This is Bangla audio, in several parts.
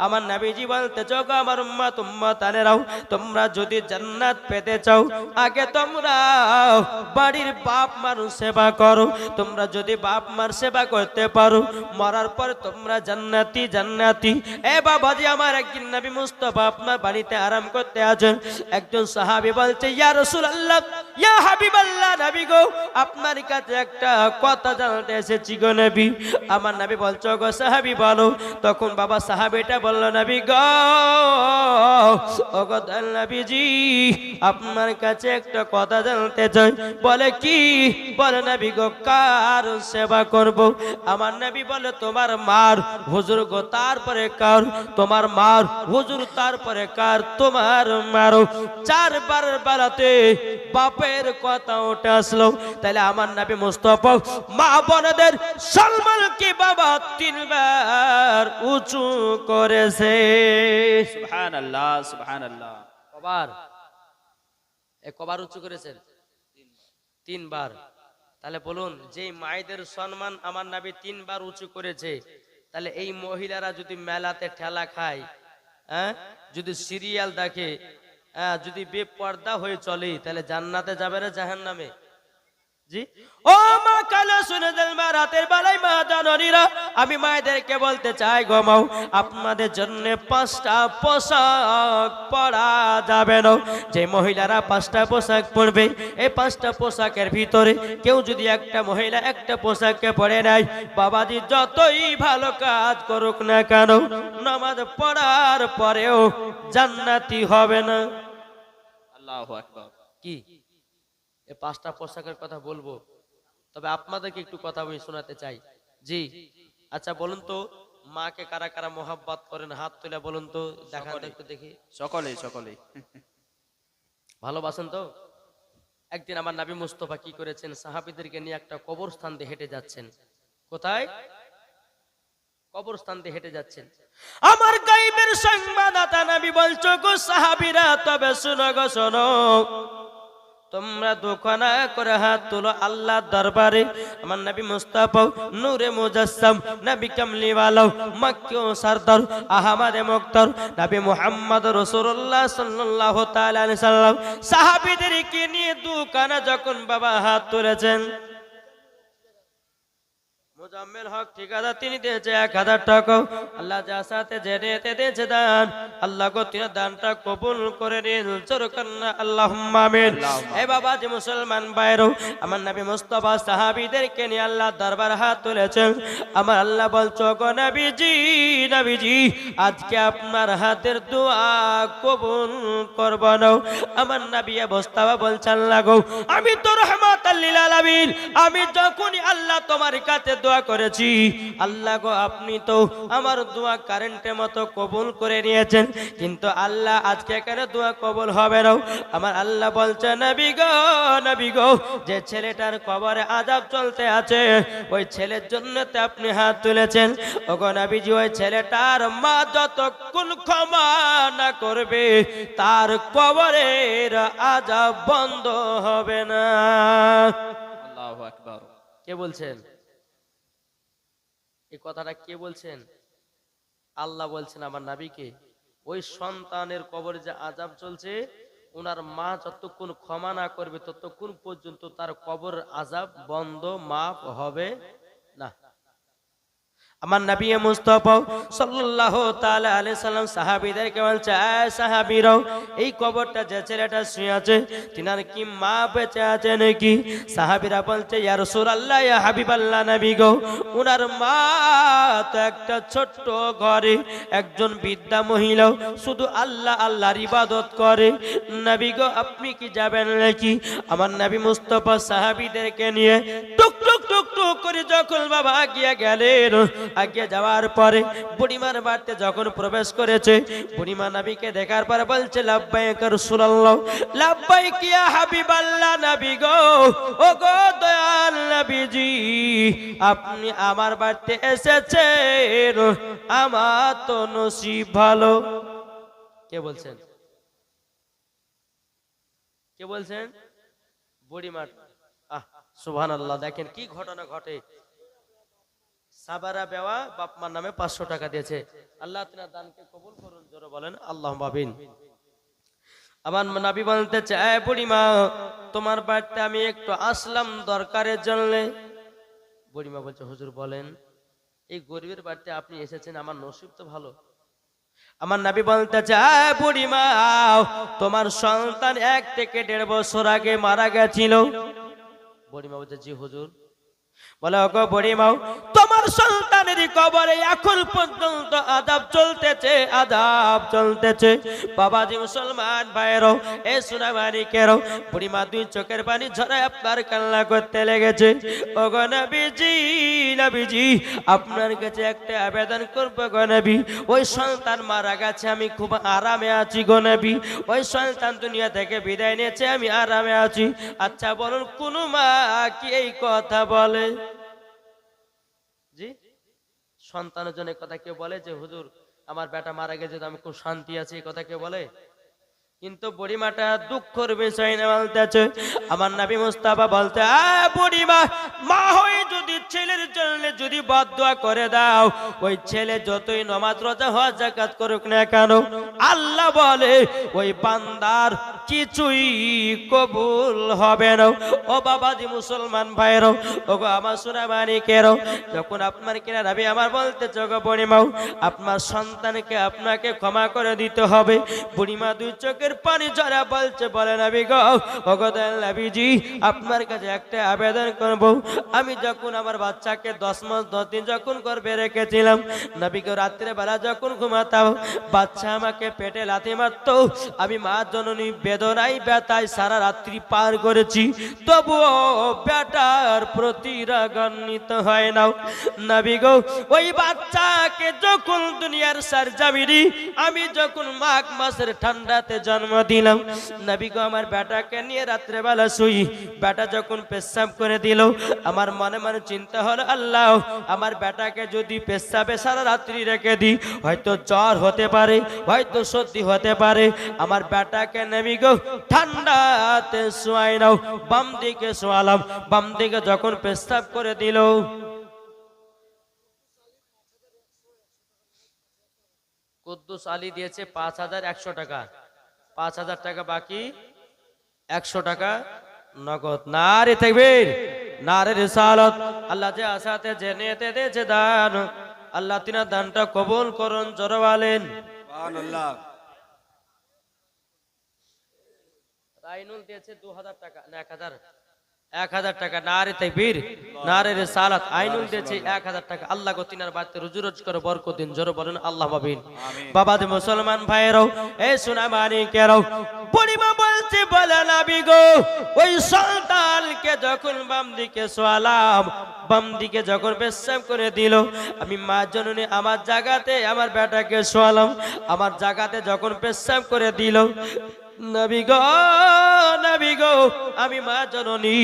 আমার নবীজি বলতেছো গো আমার উম্মত উম্মতানেরাও, তোমরা যদি জান্নাত পেতে চাও আগে তোমরা বাড়ির বাপ মার সেবা করো। তোমরা যদি বাপ মার সেবা করতে পারো, মরার পর তোমরা জান্নাতি জান্নাতি। এ বাবাজি আমার, একদিন নবী মুস্তাফা আপনার বাড়িতে আরাম করতে আছেন। একজন সাহাবী বলছে, ইয়া রাসূলুল্লাহ, ইয়া হাবিবাল্লাহ, নবী গো আপনার কাছে একটা কথা জানতে এসেছি গো নবী। আমার নবী বলছো গো সাহাবী বলো। তখন বাবা সাহাবীটা বলল, নবী গো ও গো নবীজি আপনার কাছে একটা কথা জানতে চাই। বলে কি? বলে নবী গো কার সেবা করব? আমার নবী বলে তোমার মার। হুজুর গো তারপরে কার? তোমার মার। হুজুর তারপরে কার? তোমার মারও। চারবার বেলাতে বাপের কথা উঠে আসলো। তাহলে আমার নবী মুস্তাফা মা বোনদের সম্মান কি বাবা তিনবার উঁচু করেছে। সুবহানাল্লাহ সুবহানাল্লাহ। কবার? কবার উঁচু করেছেন? তিনবার। তাহলে বলুন, যে মায়েদের সম্মান আমার নবী তিনবার উঁচু করেছে, তাহলে এই মহিলারা যদি মেলাতে ঠেলা খায়, হ্যাঁ, যদি সিরিয়াল দেখে, যদি বেপর্দা হয়ে চলে, তাহলে জান্নাতে যাবে না জাহান্নামে? জি ও মা কালো শুনে দেন মা, রাতের বেলায় মা জাননীরা, আমি মায়েদেরকে বলতে চাই গো মাও, আপনাদের জন্য 5টা পোশাক পরা যাবে না। যে মহিলারা 5টা পোশাক পরবে, এই 5টা পোশাকের ভিতরে কেউ যদি একটা মহিলা একটা পোশাককে পরে নেয়, বাবাজি যতই ভালো কাজ করুক না কেন, নামাজ পড়ার পরেও জান্নাতি হবে না। আল্লাহু আকবার। কি এই 5টা পোশাকের কথা বলবো, তবে আপনাদেরকে একটু কথা আমি শোনাতে চাই। জি আচ্ছা বলুন তো, মাকে কারা কারা মোহাব্বত করেন? হাত তুলে বলুন তো, দেখান তো একটু দেখি। সকলেই সকলেই ভালোবাসেন তো? একদিন আমার নবী মুস্তাফা কি করেছেন, সাহাবীদেরকে নিয়ে একটা কবরস্থান দিয়ে হেঁটে যাচ্ছেন। কোথায়? কবরস্থান দিয়ে হেঁটে যাচ্ছেন। আমার গায়বের সংবাদদাতা নবী বলছো গো সাহাবীরা, তবে শুনো গো শোনো, তোমরা দোকানা করে হাত তুলো আল্লাহর দরবারে। আমার নবী মুস্তাফা নূরে মুজাসসাম, নবী কামলিওয়ালা, মক্কি ও সরদার, আহমদে মুক্তার, নবী মুহাম্মদ রাসূলুল্লাহ সাল্লাল্লাহু তাআলা আলাইহি সাল্লাম সাহাবীদেরকে নিয়ে দোকানে যখন বাবা হাত তুলেছেন, মুজাম্মিল হক ঠিকাদার তিনি দিয়েছে 1000 টাকা। আল্লাহ যা সাথে জেনেতে দিয়েছে দান, আল্লাহ গো তিনি দানটা কবুল করে নিন। জোরকান্না আল্লাহুম্মা আমিন। এ বাবা যে মুসলমান ভাইরো, আমার নবী মুস্তাফা সাহাবীদেরকে নিয়ে আল্লাহ দরবার হাত তুলেছেন। আমার আল্লাহ বলছো গো নবীজি, নবীজি আজকে আপনার হাতের দোয়া কবুল করব না। আমার নবী মুস্তাফা বলছেন, আল্লাহ গো আমি তো রহমাতুল লিল আলামিন, আমি যখনই আল্লাহ তোমার কাছে দোয়া করেছি, আল্লাহ গো আপনি তো আমার দোয়া কারেন্টের মতো কবুল করে নিয়েছেন, কিন্তু আল্লাহ আজকে কেন দোয়া কবুল হবে না? আমার আল্লাহ বলছে, নবী গো, নবী গো যে ছেলেটার কবরে আযাব চলতে আছে, ওই ছেলের জন্য তো আপনি হাত তুলেছেন। ওগো নবীজি ওই ছেলেটার মা যতক্ষণ ক্ষমা না করবে, তার কবরের আযাব বন্ধ হবে না। আল্লাহু আকবার। কে বলছেন এই কথাটা? কে বলছেন? আল্লাহ বলছেন আমার নবীকে। ওই সন্তানের কবরে যে আযাব চলছে, ওনার মা যতক্ষণ ক্ষমা না করবে ততক্ষণ পর্যন্ত তার কবর আযাব বন্ধ মাফ হবে না। আমার নবী মুস্তাফা সাল্লাল্লাহু তাআলা আলাইহি সাল্লাম সাহাবীদেরকে বলছে, এই সাহাবীরাও, এই কবরটা যে ছেলেটা শুয়ে আছে, তিনার কি মা বেঁচে আছে নাকি? সাহাবীরা বলছে, ইয়া রাসূলুল্লাহ, ইয়া হাবিবাল্লাহ, নবী গো ওনার মা তো একটা ছোট্ট ঘরে একজন বৃদ্ধা মহিলা, শুধু আল্লাহ আল্লাহর ইবাদত করে। নবী গো আপনি কি যাবেন নাকি? আমার নবী মুস্তাফা সাহাবীদেরকে নিয়ে টুক টুক টুক টুক করে যখন বাবা আগিয়ে গেলেন, আগে যাওয়ার পরে বুড়িমার বাড়িতে যখন প্রবেশ করেছে, বুড়িমা নবীকে দেখার পর বলছে, লাব্বাইক ইয়া রাসূলুল্লাহ, লাব্বাইক ইয়া হাবিবাল্লাহ, নবী গো ও গো দয়াল নবীজি আপনি আমার বাড়িতে এসেছেন, আমার তো নসিব ভালো। কে বলছেন? কে বলছেন? বুড়িমা। সুবহানাল্লাহ, দেখেন কি ঘটনা ঘটে। সাবারা বেওয়া বাপ মার নামে 500 টাকা দিয়েছে। আল্লাহ তিনার দানকে কবুল করুন, জোরে বলেন আল্লাহুম্মা আমিন। আমার নবী বলতে চায়, বুড়িমা তোমার বাড়িতে আমি একটু আসলাম দরকারের জন্য। বুড়িমা বলছে, হুজুর বলেন, এই গরিবের বাড়িতে আপনি এসেছেন, আমার নসিব তো ভালো। আমার নবী বলতে চায়, বুড়িমা তোমার সন্তান 1 থেকে 1.5 বছর আগে মারা গেছিল। বুড়িমা বলছে, জি হুজুর। বলে, ওগো বুড়িমা, তোমার সন্তানের কবরে এখন পর্যন্ত আযাব চলতেছে, আযাব চলতেছে। বাবাজি মুসলমান ভাইয়েরও, এ সোনামানিকেরও, বুড়িমা 2 চোখের পানি ঝরায় আপনার কান্না করতে লেগেছে। ওগো নবীজি, নবীজি আপনার কাছে একটা আবেদন করব গো নবী, ওই সন্তান মারা গেছে, আমি খুব আরামে আছি গো নবী। ওই সন্তান দুনিয়া থেকে বিদায় নিয়েছে, আমি আরামে আছি। আচ্ছা বলুন, কোন মা কি এই কথা বলে? জি, সন্তানের জন্য কথা কেউ বলে যে হুজুর আমার বেটা মারা গেছে, আমি খুব শান্তি আছি, এই কথা কেউ বলে? কিন্তু বুড়িমাটা দুঃখের বিষয় না বলতেছে। আমার নবী মুস্তাফা বলতে, বুড়িমা মা হয়ে যদি ছেলের জন্য যদি বদদুয়া করে দাও, ওই ছেলে যতই নামাজ রোজা হজ যাকাত করুক না কেন, আল্লাহ বলে ওই বান্দার কিছুই কবুল হবে না। ও বাবাজি মুসলমান ভাইয়েরও, ওগো আমার সোনামানিকেরও, যখন আপনার কিনা নবী আমার বলতেছে, ওগো বুড়িমাও আপনার সন্তানকে আপনাকে ক্ষমা করে দিতে হবে। বুড়িমা 2 চোখের পানি ঝরা বলছে, বলে নবী গো, ওগো দয়াল নবীজি আপনার কাছে একটা আবেদন করব। আমি যখন আমার বাচ্চাকে 10 মাস 10 দিন যখন গর্ভে রেখেছিলাম, নবী গো রাত্রে বেলা যখন ঘুমাতাম, বাচ্চা আমাকে পেটে লাথি মারতো, আমি মা জননী বেদনায় ব্যথায় সারা রাত্রি পার করেছি, তবুও বেটার প্রতি রাগান্বিত হয় না। নবী গো ওই বাচ্চাকে যখন দুনিয়ার সরজমিনে আমি যখন মাঘ মাসের ঠান্ডাতে জন্ম দিলাম, নবী গো আমার বেটাকে নিয়ে রাত্রে বেলা শুই, বেটা যখন পেশাব করে দিল, আমার মনে মনে চিন্তা হলো, আল্লাহ আমার বেটাকে যদি পেশাবে সারা রাত্রি রেখে দিই, হয়তো জ্বর হতে পারে, হয়তো সর্দি হতে পারে। আমার বেটাকে নবী গো ঠান্ডাতে শোয়াই নাও, বাম দিকে শোয়ালাম, বাম দিকে যখন পেশাব করে দিল, কুদ্দুস আলী দিয়েছে 5100 টাকা, 5000 টাকা বাকি, 100 টাকা নগদ। নারে তাকবীর, নারে রিসালাত। আল্লাহ যে আসাতে জেনেতে দিয়েছে দান, আল্লাহ তিনার দানটা কবুল করুন, জোরে বলেন সুবহানাল্লাহ। রাইনুল দিয়েছে 2000 টাকা না 1000 টাকা। নারে তাকবীর, নারে রিসালাত। আইনুল দিয়েছে 1000 টাকা। আল্লাহ গো তিনার বাড়িতে রুজি রোজ করে বরকত দিন, জোরে বলেন আল্লাহুম্মা আমিন। বাবাজি মুসলমান ভাইয়েরও, এই সোনামানিকেরও, বুড়িমা বলছে, বলে নবী গো ওই সন্তানকে যখন বাম দিকে শোয়ালাম, বাম দিকে যখন পেশাব করে দিল, আমি মা জননী আমার জায়গাতে আমার বেটাকে শোয়ালাম, আমার জায়গাতে যখন পেশাব করে দিল, নবী গো, নবী গো আমি মা জননী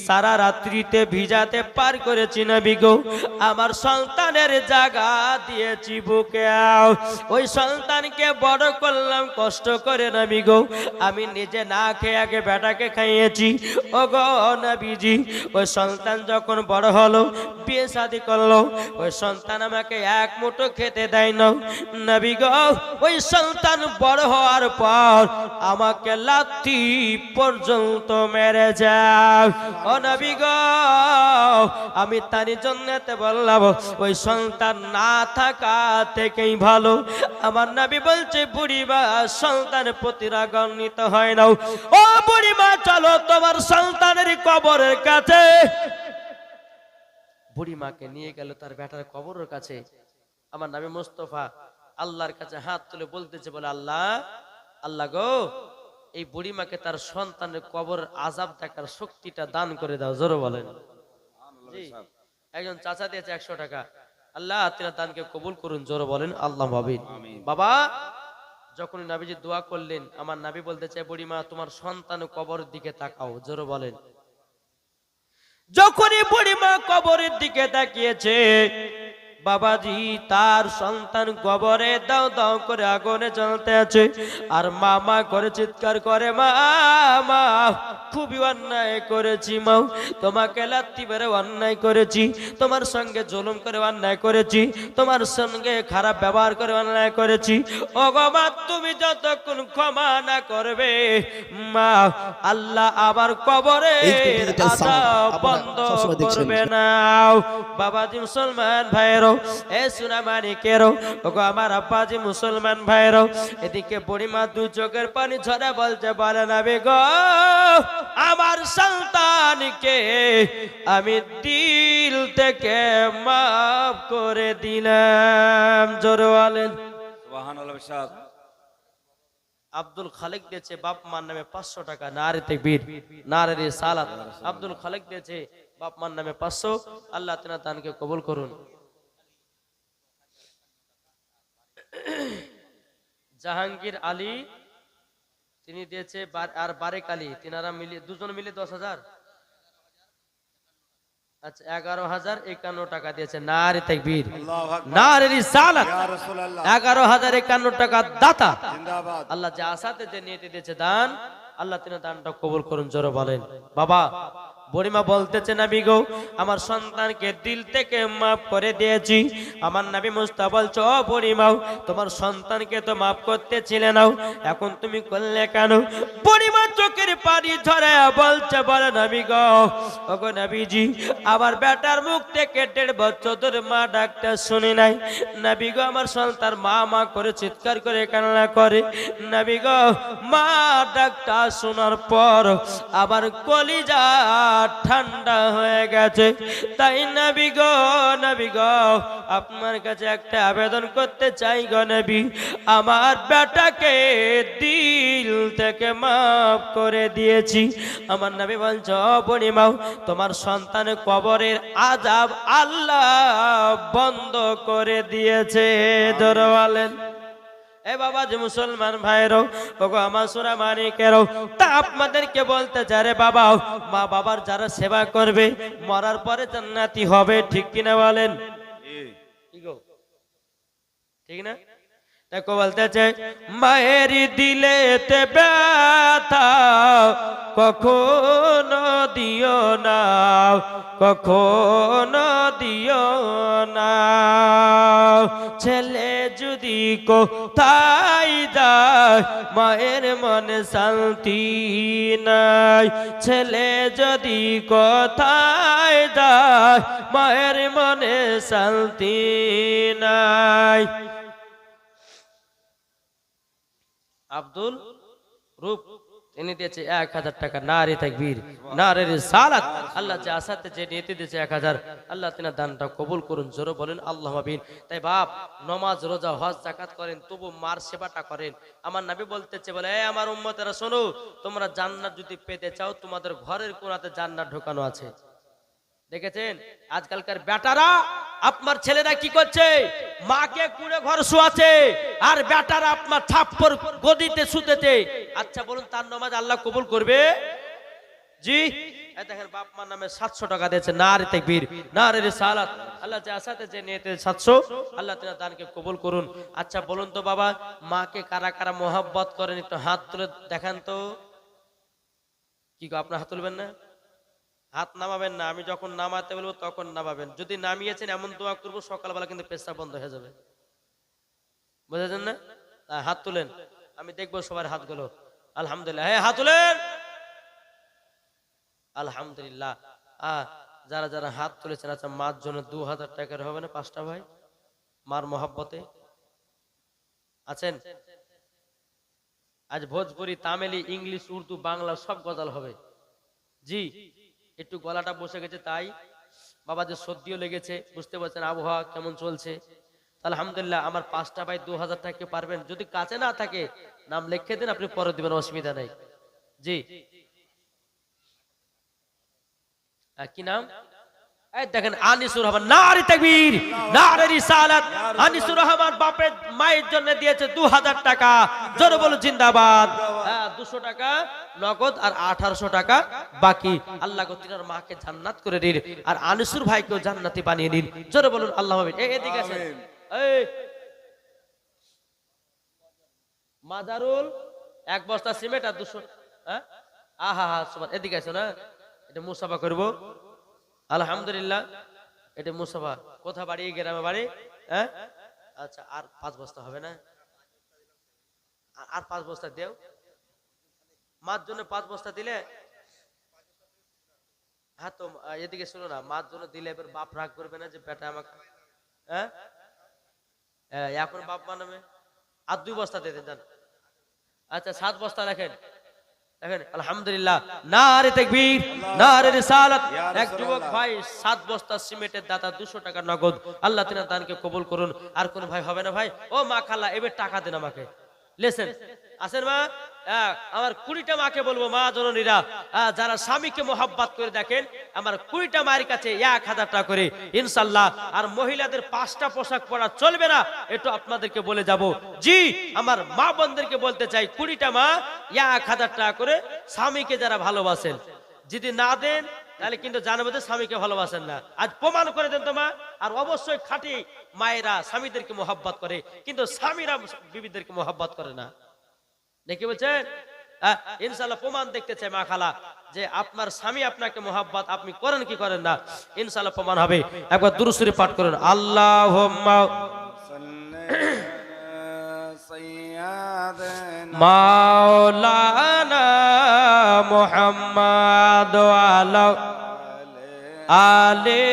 সারা রাত্রিতে ভিজাতে পার করেছি। নবী গো আমার সন্তানের জায়গা দিয়েছি বুকে, ওই সন্তানকে বড় করলাম কষ্ট করে। নবী গো আমি নিজে না খেয়ে আগে বেটাকে খাইয়েছি। ও গো নবীজি, ওই সন্তান যখন বড় হলো, বিয়ে শাদী করলো, ওই সন্তান আমাকে এক মুঠো খেতে দেয় না। নবী গো ওই সন্তান বড় হওয়ার পর আমাকে লাথি পর্যন্ত মেরে যায়। ও নবী গো আমি তারই জন্যতে বললাম, ওই সন্তান না থাকা থেকেই ভালো। আমার নবী বলছে, বুড়িমা সন্তানের প্রতি রাগান্বিত হয় না। ও বুড়িমা চলো তোমার সন্তানের কবরের কাছে। বুড়িমাকে নিয়ে গেল তার বেটার কবরের কাছে। আমার নবী মুস্তাফা আল্লাহর কাছে হাত তুলে বলতেছে, বলে আল্লাহ, আল্লাহ গো এই বুড়িমাকে তার সন্তানের কবর আযাব দেখার শক্তিটা দান করে দাও, জোরে বলেন। জি, একজন চাচা দিয়েছে 100 টাকা। আল্লাহ তিনার দানকে কবুল করুন, জোরে বলেন আল্লাহুম্মা আমিন। বাবা যখন নবীজি দোয়া করলেন, আমার নবী বলতে চায়, বুড়িমা তোমার সন্তানের কবরের দিকে তাকাও, জোরে বলেন। যখনই বুড়িমা কবরের দিকে তাকিয়েছে, বাবাজি তার সন্তান কবরে দাও দাও করে আগুনে জ্বলতে আছে, আর মামা করে চিৎকার করে, মা মা খুবই অন্যায় করেছি মা, তোমাকে লাত্তি মেরে অন্যায় করেছি, তোমার সঙ্গে জুলুম করে অন্যায় করেছি, তোমার সঙ্গে খারাপ ব্যবহার করে অন্যায় করেছি। ও গো মা, তুমি যতক্ষণ ক্ষমা না করবে মা, আল্লাহ আবার কবরে বন্ধ করবে না। বাবাজি মুসলমান ভাইয়েরও, এ সোনা মানিকেরও, ওগো আমার আব্বাজি মুসলমান ভাইয়েরও, এদিকে বুড়িমা দু চোখের পানি ঝরে বলছে, বলে নবী গো, আমার সন্তানকে আমি দিল থেকে মাফ করে দিলাম। জোরে বলেন সুবহানাল্লাহ। সাহেব আব্দুল খালেক দিয়েছে বাপ মার নামে 500 টাকা। নারে তাকবীর, নারে রিসালাত। আব্দুল খালেক দিয়েছে বাপ মার নামে 500। আল্লাহ তাআলা দানকে কবুল করুন। জাহাঙ্গীর আলী তিনি দিয়েছে, আর বারেক আলী, তিনারা মিলে দুজন মিলে 10,000, আচ্ছা 11,051 টাকা দিয়েছে। নারে তাকবীর, আল্লাহু আকবার, নারে রিসালাত। ইয়া রাসূলুল্লাহ, 11,051 টাকা দাতা জিন্দাবাদ। আল্লাহ যা আসাতে যে নিয়তে দিয়েছে দান, আল্লাহ তিনি দানটা কবুল করুন। জোরে বলেন। বাবা বুড়িমা বলতেছে, নবী গো, আমার সন্তানকে দিল থেকে মাফ করে দিয়েছি। আমার নবী মুস্তাফা বলছো, ও বুড়িমা, তোমার সন্তানকে তো মাফ করতেছিলে না, এখন তুমি করলে কেন? বুড়িমা চোখের পানি ঝরে বলছে, বলে নবী গো, ওগো নবীজি, আমার বেটার মুখ থেকে 1.5 বছর ধরে মা ডাকটা শুনি নাই। নবী গো, আমার সন্তান মা মা করে চিৎকার করে কান্না করে। নবী গো, মা ডাকটা শোনার পর আবার কলিজা ঠান্ডা হয়ে গেছে। তাই নবী গো, নবী গো, আপনার কাছে একটা আবেদন করতে চাই গো নবী, আমার বেটাকে দিল থেকে মাফ করে দিয়েছি। আমার নবী বলছে, ও বুড়িমা, তোমার সন্তানের কবরের আযাব আল্লাহ বন্ধ করে দিয়েছে। জোরে বলেন। এ বাবা যে মুসলমান ভাইরো, ওগো আমার সোনা মানিকেরও, তা আপনাদেরকে বলতে চাই রে বাবা, মা বাবার যারা সেবা করবে মরার পরে জান্নাতি হবে, ঠিক কিনা বলেন? কি গো, ঠিক না? দেখো বলতে চাই, মায়ের দিলেতে ব্যথা কখনো দিও না, কখনো দিও না। ছেলে যদি কোথায় যায় মায়ের মনে শান্তি নাই, ছেলে যদি কোথায় যায় মায়ের মনে শান্তি নাই। আব্দুল রূপ তিনি দিয়েছে 1,000 টাকা। নারে তাকবীর, নারে রিসালাত। আল্লাহ যে আসাতে যে নিয়তে দিয়েছে 1,000, আল্লাহ তিনি দানটা কবুল করুন। জোরে বলেন আল্লাহুম্মা আমিন। তাই বাপ নামাজ রোজা হজ যাকাত করেন, তবু মার সেবাটা করেন। আমার নবী বলতেছে, বলে এই আমার উম্মতেরা শোনো, তোমরা জান্নাত যদি পেতে চাও তোমাদের ঘরের কোণাতে জান্নাত ঢোকানো আছে। দেখেছেন আজকালকার বেটারা, আপনার ছেলেরা কি করছে, মাকে কুড়ে ঘর শুয়াছে, আর বেটারা আপনার থাপ্পর গদিতে শুতেছে। আচ্ছা বলুন, তার নামাজ আল্লাহ কবুল করবে? জি। দেখেন বাপ মার নামে 700 টাকা দিয়েছে। নারে তাকবীর, নারে রিসালাত। আল্লাহ যে আসাতে যে নিয়তে 700, আল্লাহ তাআলা দানকে কবুল করুন। আচ্ছা বলুন তো বাবা, মাকে কারা কারা মোহাব্বত করেন, একটু হাত তুলে দেখান তো। কি গো, আপনার হাত তুলবেন না? হাত নামাবেন না, আমি যখন নামাতে বলবো তখন নামাবেন। যদি নামিয়েছেন এমন দোয়া করবো সকালবেলা কিন্তু পেশাব বন্ধ হয়ে যাবে, বুঝেছেন না? হাত তুলেন, আমি দেখবো সবার হাতগুলো। আলহামদুলিল্লাহ, হ্যাঁ হাত তুলেন। আলহামদুলিল্লাহ। যারা যারা হাত তুলেছেন, আচ্ছা মার জন্য 2,000 টাকার হবে না? 5টা ভাই মার মহব্বতে আছেন। আজ ভোজপুরি, তামিলি, ইংলিশ, উর্দু, বাংলা সব গজাল হবে। জি, একটু গলাটা বসে গেছে, তাই বাবা যে সর্দিও লেগেছে, বুঝতে পারছেন আবহাওয়া কেমন চলছে। আলহামদুলিল্লাহ, আমার 5টা ভাই 2,000 টাকা পারবেন, যদি কাছে না থাকে নাম লিখে দিন, আপনি পরে দিবেন, অসুবিধা নেই। জি, কি নাম? এই দেখেন আনিসুর রহমান, নারে তাকবীর, নারে রিসালাত। আনিসুর রহমান বাপের মায়ের জন্য দিয়েছে 2000 টাকা, জোরে বলুন জিন্দাবাদ। হ্যাঁ, 200 টাকা নগদ আর 1800 টাকা বাকি। আল্লাহ গো তিনার মাকে জান্নাত করে দিন, আর আনিসুর ভাইকেও জান্নাতি বানিয়ে দিন, জোরে বলুন আল্লাহ আমিন। এদিকে আসেন, এই মাজারুল, 1 বস্তা সিমেন্ট আর 200, হ্যাঁ আহা হা সুবহান। এদিকে আসো না, এটা মুসাফা করব। আলহামদুলিল্লাহ, এটা মুসাফা। কোথা বাড়ি? গ্রামে বাড়ি। হ্যাঁ আচ্ছা, আর 5 বস্তা হবে না? আর 5 বস্তা দেও, মার জন্য 5 বস্তা দিলে। হ্যাঁ তো এদিকে শুনো না, মার জন্য দিলে এবার বাপ রাগ করবে না যে বেটা আমাকে, হ্যাঁ এখন বাপ মানাবে। আর 2 বস্তা দিয়ে দেন, যান। আচ্ছা 7 বস্তা রাখেন, দেখেন আলহামদুলিল্লাহ, নারে তাকবীর, নারে রিসালাত। এক যুবক ভাই 7 বস্তা সিমেন্টের দাতা, 200 টাকা নগদ। আল্লাহ তিনার দানকে কবুল করুন। আর কোন ভাই হবে না? ভাই ও মা খালা, এবার টাকা দেন আমাকে, লেসেন আসেন মা। আমার 20টা মাকে বলবো, মা জননীরা যারা স্বামীকে মোহাব্বত করে দেখেন, আমার 20টা মায়ের কাছে 1000 টাকা করে ইনশাআল্লাহ। আর মহিলাদের 5টা পোশাক পরা চলবে না, এটা আপনাদেরকে বলে যাব। জি, আমার মা বোনদেরকে বলতে চাই, 20টা মা 1000 টাকা করে স্বামীকে যারা ভালোবাসেন, যদি না দেন তাহলে কিন্তু জানবো যে স্বামীকে ভালোবাসেন না। আজ প্রমাণ করে দেন তো মা। আর অবশ্যই খাঁটি মায়েরা স্বামীদেরকে মোহাব্বত করে, কিন্তু স্বামীরা বিবিদেরকে মোহাব্বত করে না, নাকি বলছেন? ইনশাআল্লাহ প্রমাণ দেখতে চাই মা খালা, যে আপনার স্বামী আপনাকে মোহাব্বত আপনি করেন কি করেন না। ইনশাআল্লাহ প্রমাণ হবে। একবার দুরূদ শরীফ পাঠ করুন। আল্লাহুম্মা মাওলানা মুহাম্মাদ ওয়া আলে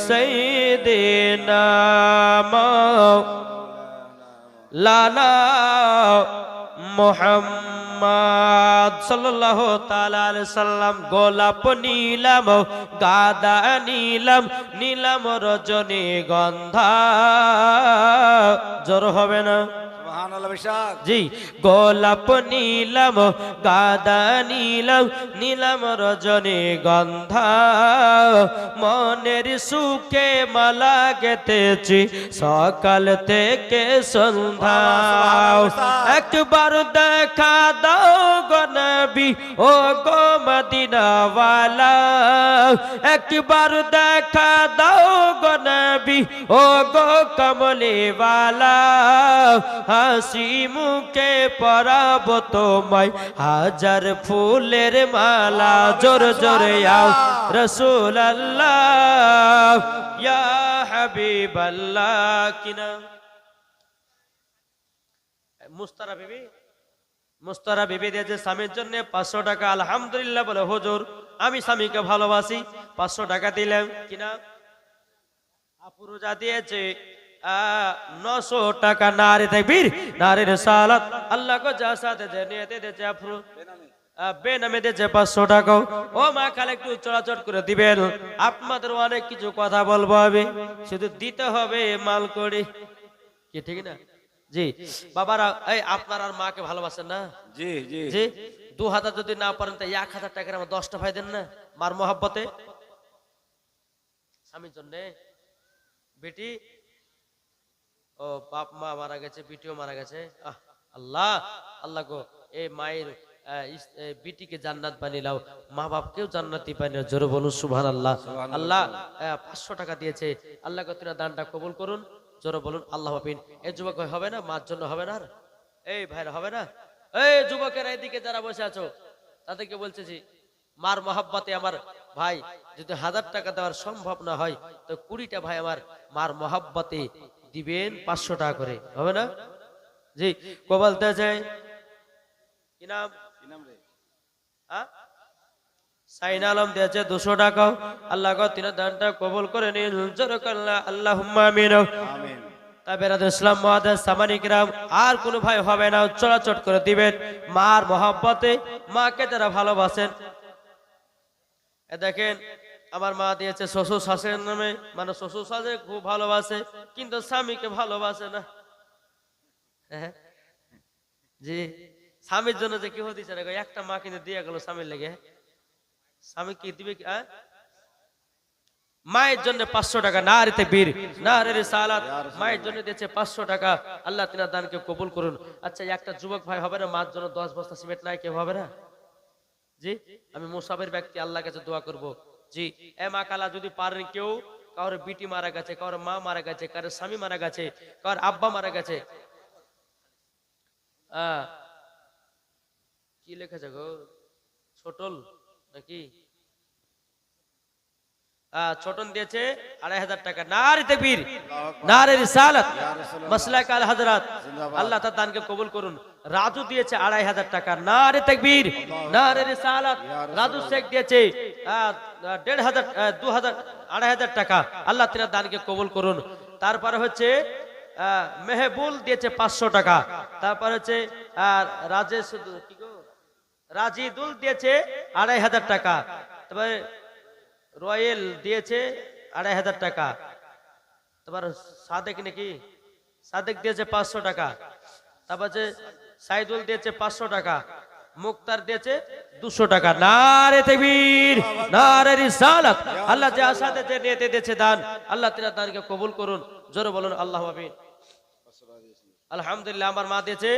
সাইয়্যিদিনা মাওলানা মুহাম্মদ সাল্লাল্লাহু তাআলা আলাইহি সাল্লাম। গোলাপ নীলাম, গাদা নীলাম, নীলাম রজনীগন্ধা, জোর হবে না? জি, গোলাপ নীলাম, গাদা নীলাম, নীলাম রজনীগন্ধা, মনের সুখে মালা গেঁথেছি সকাল থেকে সন্ধ্যা। একবার দেখা দাও গো নবী, ও গো মদিনাওয়ালা, একবার দেখা দাও গো নবী, ও গো কমলিওয়ালা, হাসি মুখে পরাব তোমায় 1000 ফুলের মালা, জোর জোরে আও রাসূলুল্লাহ ইয়া হাবিবাল্লাহ। কিনা মুস্তারা বিবি, মুস্তারা বিবি দিয়েছে স্বামীর জন্য 500 টাকা। আলহামদুলিল্লাহ বলে, হুজুর আমি স্বামীকে ভালোবাসি, 500 টাকা দিলাম। কিনা আপুরুজা দিয়েছে 900 টাকা। নারে তাকবীর, নারে রিসালাত। আল্লাহ को जैसा दे নিয়তে দে জাফর বেনামে দিয়েছে 500 টাকা। ও মা খালা একটু চলাচল করে দিবেন, আপনাদের অনেক কিছু কথা বলবো আমি, শুধু দিতে হবে মাল করে, কি ঠিক না? জি বাবারা, এই আপনার আর মাকে ভালোবাসেন না? জি জি জি, 2000 যদি না পারেন তো 1000 টাকার আমার 10টা ভাই দেন না মার মোহাব্বতে, স্বামীর জন্য। বেটি, ও বাপ মা মারা গেছে, বিটিও মারা গেছে। আল্লাহ, আল্লাহ গো এই মায়ের বিটিকে জান্নাত বানিয়ে দাও, মা বাপকেও জান্নাতি বানিয়ে দাও, জোরে বলুন সুবহানাল্লাহ। আল্লাহ 500 টাকা দিয়েছে, আল্লাহ গো তিনার দানটা কবুল করুন, জোরে বলুন আল্লাহ আমিন। এই যুবক হবে না, মার জন্য হবে না? এই ভাইরা হবে না? এই যুবকেরা এদিকে যারা বসে আছো তাদেরকে বলতেছি, মার মহাব্বতে আমার ভাই যদি 1000 টাকা দেওয়ার সম্ভব না হয় তো 20টা ভাই আমার মার মহাব্বতে দিবেন 500 টাকা করে, হবে না? জি, কো বলতে চাই কি নাম? সাইন আলম দিয়েছে 200 টাকা। আল্লাহ গো তিনার দানটা কবুল করে নিন, জোরে আল্লাহ আল্লাহুম্মা আমিন। আমিন। তাবেরাদ ইসলাম মুআদ্দাস সামানি কিরাম, আর কোন ভাই হবে না, চলাচট করে দিবেন মার মহব্বতে, মাকে যারা ভালোবাসেন। দেখেন আমার মা দিয়েছে শ্বশুর শাশুড়ির নামে, মানে শ্বশুর শাশুড়ি খুব ভালোবাসে কিন্তু স্বামীকে ভালোবাসে না। জি, স্বামীর জন্য যে কি হতেছে না, একটা মা কিন্তু দিয়ে গেল স্বামীর লেগে, স্বামী কি দিবে? মায়ের জন্য 500 টাকা, নারে তাকবীর, নারে রিসালাত। মায়ের জন্য দিয়েছে 500 টাকা, আল্লাহ তিনার দানকে কবুল করুন। আচ্ছা, একটা যুবক ভাই হবে না মার জন্য 10 বস্তা সিমেন্ট নাই, কেউ হবে না? জি, আমি মুসাফির ব্যক্তি, আল্লাহর কাছে দোয়া করব। জি, এ মা কালা, যদি পারেন কেউ, কারোর বিটি মারা গেছে, কারোর মা মারা গেছে, কারোর স্বামী মারা গেছে, কারোর আব্বা মারা গেছে, কি লেখেছে গো, ছোটল নাকি? ছোটন দিয়েছে 2500 টাকা, নারে তাকবীর, নারে রিসালাত, মাসলাক আল হযরত, আল্লাহ তার দানকে কবুল করুন। রাজু দিয়েছে 2500 টাকা, নারে তাকবীর, নারে রিসালাত। রাজু শেখ দিয়েছে 1500, 2000, 2500 টাকা, আল্লাহ তার দানকে কবুল করুন। তারপরে হচ্ছে মেহবুল দিয়েছে 500 টাকা। তারপর হচ্ছে রাজেশ, কি গো, রাজিদুল দিয়েছে 2500 টাকা। তারপরে রয়েল দিয়েছে 2500 টাকা। তারপর সাদেক নাকি, সাদেক দিয়েছে 500 টাকা। তারপর হচ্ছে সাইদুল দিয়েছে 500 টাকা। মুক্তার দিয়েছে 200 টাকা। নারে তাকবীর, নারে রিসালাত। আল্লাহ যে আশাতে যে নিয়তে দিয়েছে দান, আল্লাহ তাআলা দানকে কবুল করুন। জোরে বলুন আল্লাহু আমিন। আলহামদুলিল্লাহ, আমার মা দিয়েছে